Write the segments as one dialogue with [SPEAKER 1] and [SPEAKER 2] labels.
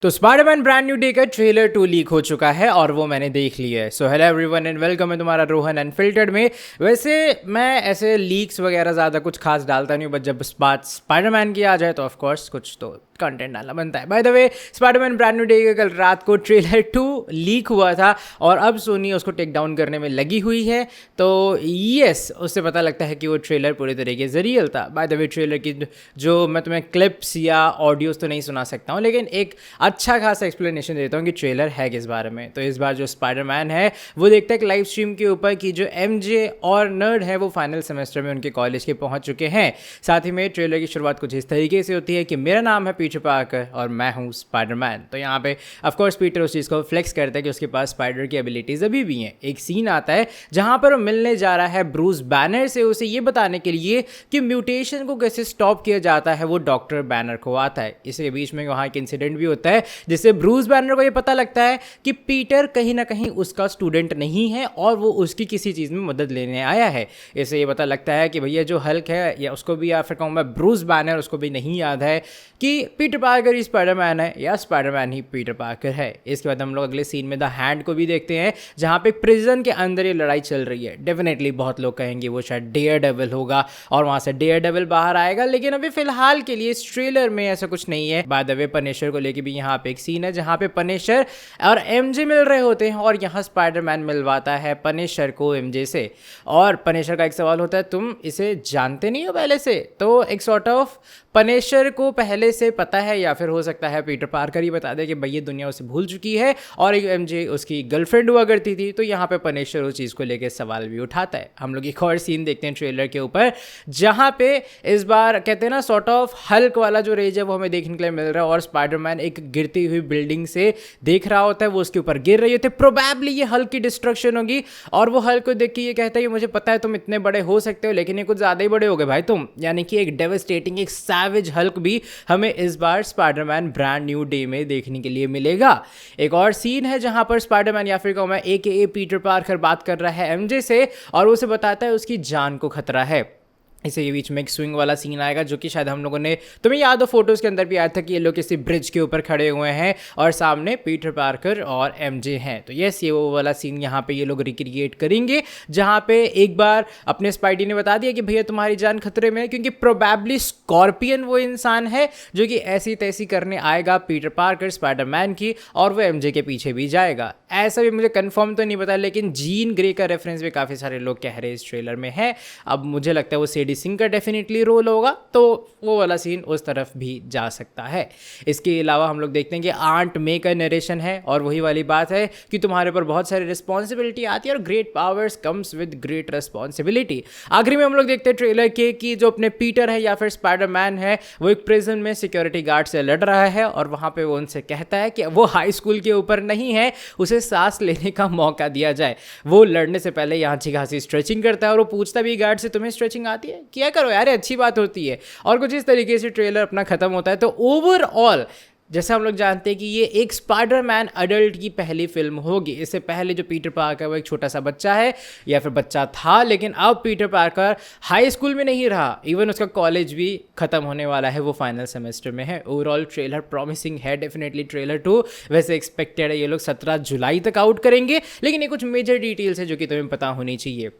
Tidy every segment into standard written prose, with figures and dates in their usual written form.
[SPEAKER 1] तो Spiderman brand new day का trailer 2 leak हो चुका है और वो मैंने देख लिया है। So hello everyone and welcome है तुम्हारा रोहन अनफिल्टर्ड में। वैसे मैं ऐसे लीक्स वगैरह ज़्यादा कुछ खास डालता नहीं हूँ, बट जब बात स्पाइडरमैन की आ जाए तो ऑफकोर्स कुछ तो कंटेंट डालना बनता है। By the way, Spiderman brand new day का कल रात को ट्रेलर 2 लीक हुआ था और अब सोनी उसको टेक डाउन करने में लगी हुई है। तो यस, उससे पता लगता है कि वो ट्रेलर पूरे तरीके से रियल था। बाय द वे, ट्रेलर की जो मैं तुम्हें क्लिप्स या ऑडियोज तो नहीं सुना सकता हूँ, लेकिन एक अच्छा खासा एक्सप्लेनेशन देता हूँ कि ट्रेलर है किस बारे में। तो इस बार जो स्पाइडरमैन है वो देखता है लाइव स्ट्रीम के ऊपर कि जो एमजे और नर्ड है वो फाइनल सेमेस्टर में उनके कॉलेज के पहुंच चुके हैं। साथ ही में ट्रेलर की शुरुआत कुछ इस तरीके से होती है कि मेरा नाम है पीटर पार्कर और मैं हूँ स्पाइडरमैन। तो यहाँ पे ऑफकोर्स पीटर उस चीज़ को फ्लेक्स करता है कि उसके पास स्पाइडर की एबिलिटीज अभी भी हैं। एक सीन आता है जहाँ पर वो मिलने जा रहा है ब्रूस बैनर से, उसे ये बताने के लिए कि म्यूटेशन को कैसे स्टॉप किया जाता है। वो डॉक्टर बैनर को आता है, इसके बीच में वहाँ एक इंसिडेंट भी होता है जिससे ब्रूस बैनर को ये पता लगता है कि पीटर कहीं ना कहीं उसका स्टूडेंट नहीं है और वो उसकी किसी चीज़ में मदद लेने आया है। इससे ये पता लगता है कि भैया जो हल्क है या उसको भी, या फिर कहूँ मैं ब्रूस बैनर, उसको भी नहीं याद है कि पीटर पार्कर ही स्पाइडरमैन है या स्पाइडरमैन ही पीटर पार्कर है। इसके बाद हम लोग अगले सीन में द हैंड को भी देखते हैं जहाँ पे प्रिजन के अंदर ये लड़ाई चल रही है। डेफिनेटली बहुत लोग कहेंगे वो शायद डेयर डेविल होगा और वहाँ से डेयर डेविल बाहर आएगा, लेकिन अभी फिलहाल के लिए इस ट्रेलर में ऐसा कुछ नहीं है। बाय द वे, पनिशर को लेके भी यहाँ पे एक सीन है जहाँ पे पनिशर और एमजे मिल रहे होते हैं और यहाँ स्पाइडरमैन मिलवाता है पनिशर को एमजे से। और पनिशर का एक सवाल होता है, तुम इसे जानते नहीं हो पहले से? तो एक सॉर्ट ऑफ पनिशर को पहले से पता है, या फिर हो सकता है पीटर पार्कर ही बता दे कि भाई ये दुनिया उसे भूल चुकी है और एमजे उसकी गर्लफ्रेंड हुआ करती थी। तो यहाँ पे पनिशर उस चीज़ को लेकर सवाल भी उठाता है। हम लोग एक और सीन देखते हैं ट्रेलर के ऊपर जहाँ पे इस बार कहते हैं ना सॉर्ट ऑफ हल्क वाला जो रेज है वो हमें देखने के लिए मिल रहा है और स्पाइडरमैन एक गिरती हुई बिल्डिंग से देख रहा होता है, वो उसके ऊपर गिर रही होती है। प्रोबेबली ये हल्क की डिस्ट्रक्शन होगी और वो हल्क को देख के ये कहता है कि मुझे पता है तुम इतने बड़े हो सकते हो, लेकिन ये कुछ ज़्यादा ही बड़े हो गए भाई तुम। यानी कि एक डेवस्टेटिंग, एक सैवेज हल्क भी हमें इस बार स्पाइडरमैन ब्रांड न्यू डे में देखने के लिए मिलेगा। एक और सीन है जहां पर स्पाइडरमैन या फिर कहूं मैं AKA पीटर पार्कर बात कर रहा है एमजे से और उसे बताता है उसकी जान को खतरा है। इसे ये बीच में एक स्विंग वाला सीन आएगा जो कि शायद हम लोगों ने, तुम्हें याद हो फोटोज़ के अंदर भी आया था कि ये लोग किसी ब्रिज के ऊपर खड़े हुए हैं और सामने पीटर पार्कर और एमजे हैं। तो यस, ये वो वाला सीन यहाँ पे ये लोग रिक्रिएट करेंगे जहाँ पे एक बार अपने स्पाइडी ने बता दिया कि भैया तुम्हारी जान खतरे में है, क्योंकि प्रोबेबली स्कॉर्पियन वो इंसान है जो कि ऐसी तैसी करने आएगा पीटर पार्कर स्पाइडरमैन की और वो एमजे के पीछे भी जाएगा। ऐसा भी मुझे कन्फर्म तो नहीं पता, लेकिन जीन ग्रे का रेफरेंस भी काफ़ी सारे लोग कह रहे हैं इस ट्रेलर में है। अब मुझे लगता है वो सिंह का डेफिनेटली रोल होगा, तो वो वाला सीन उस तरफ भी जा सकता है। इसके अलावा हम लोग देखते हैं कि आंट मे का नरेशन है और वही वाली बात है कि तुम्हारे ऊपर बहुत सारी रिस्पॉन्सिबिलिटी आती है और great powers comes with great responsibility. आखिरी में हम लोग देखते हैं ट्रेलर के कि जो अपने पीटर है या फिर स्पाइडरमैन है वो एक प्रिजन में सिक्योरिटी गार्ड से लड़ रहा है और वहां पे वो उनसे कहता है कि वो हाई स्कूल के ऊपर नहीं है, उसे सांस लेने का मौका दिया जाए। वो लड़ने से पहले यहाँ अच्छी खासी स्ट्रेचिंग करता है और वो पूछता भी गार्ड से, तुम्हें स्ट्रेचिंग आती है? क्या करो यार, अच्छी बात होती है। और कुछ इस तरीके से ट्रेलर अपना खत्म होता है। तो ओवरऑल जैसे हम लोग जानते हैं कि ये एक स्पाइडरमैन अडल्ट की पहली फिल्म होगी। इससे पहले जो पीटर पार्कर वो एक छोटा सा बच्चा है या फिर बच्चा था, लेकिन अब पीटर पार्कर हाई स्कूल में नहीं रहा, इवन उसका कॉलेज भी खत्म होने वाला है, वो फाइनल सेमेस्टर में है। ओवरऑल ट्रेलर प्रॉमिसिंग है डेफिनेटली। ट्रेलर 2 वैसे एक्सपेक्टेड है ये लोग 17 जुलाई तक आउट करेंगे, लेकिन ये कुछ मेजर डिटेल्स है जो कि तुम्हें पता होनी चाहिए।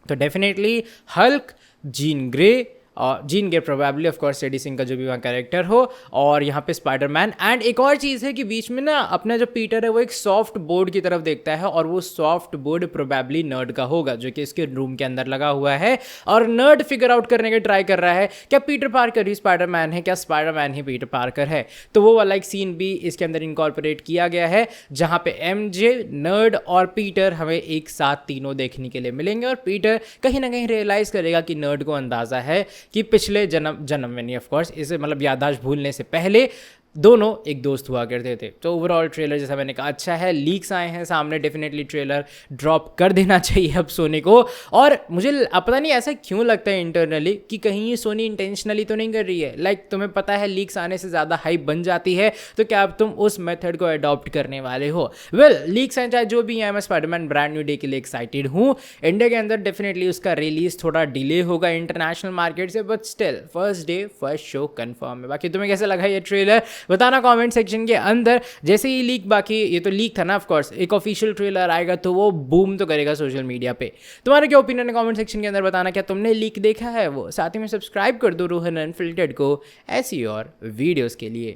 [SPEAKER 1] तो डेफिनेटली हल्क, जीन ग्रे और Jean Grey probably of course Sadie Sink का जो भी वहाँ कैरेक्टर हो, और यहाँ पे स्पाइडरमैन। एंड एक और चीज़ है कि बीच में ना अपना जो पीटर है वो एक सॉफ्ट बोर्ड की तरफ देखता है और वो सॉफ्ट बोर्ड प्रोबेबली नर्ड का होगा जो कि इसके रूम के अंदर लगा हुआ है और नर्ड फिगर आउट करने का ट्राई कर रहा है क्या पीटर पार्कर ही स्पाइडरमैन है, क्या स्पाइडरमैन ही पीटर पार्कर है। तो वो वाला एक सीन भी इसके अंदर इनकॉर्पोरेट किया गया है जहाँ पे एमजे, नर्ड और पीटर हमें एक साथ तीनों देखने के लिए मिलेंगे और पीटर कहीं ना कहीं रियलाइज़ करेगा कि नर्ड को अंदाज़ा है कि पिछले जन्म में नहीं, ऑफ कोर्स इसे मतलब याददाश्त भूलने से पहले दोनों एक दोस्त हुआ करते थे। तो ओवरऑल ट्रेलर जैसा मैंने कहा अच्छा है। लीक्स आए हैं सामने, डेफिनेटली ट्रेलर ड्रॉप कर देना चाहिए अब सोनी को। और मुझे पता नहीं ऐसा क्यों लगता है इंटरनली कि कहीं ये सोनी इंटेंशनली तो नहीं कर रही है। लाइक तुम्हें पता है लीक्स आने से ज़्यादा हाइप बन जाती है, तो क्या अब तुम उस मेथड को अडॉप्ट करने वाले हो? वेल, लीक्स हैं चाहे जो भी है, मैं स्पाइडरमैन ब्रांड न्यू डे के लिए एक्साइटेड हूँ। इंडिया के अंदर डेफिनेटली उसका रिलीज थोड़ा डिले होगा इंटरनेशनल मार्केट से, but still first day first show confirm है। बाकी तुम्हें कैसा लगा ये ट्रेलर बताना कमेंट सेक्शन के अंदर। जैसे ही लीक, बाकी ये तो लीक था ना, ऑफ कोर्स एक ऑफिशियल ट्रेलर आएगा तो वो बूम तो करेगा सोशल मीडिया पे। तुम्हारा क्या ओपिनियन है कमेंट सेक्शन के अंदर बताना। क्या तुमने लीक देखा है वो? साथ ही में सब्सक्राइब कर दो रोहन अनफिल्टर्ड को ऐसी और वीडियोस के लिए।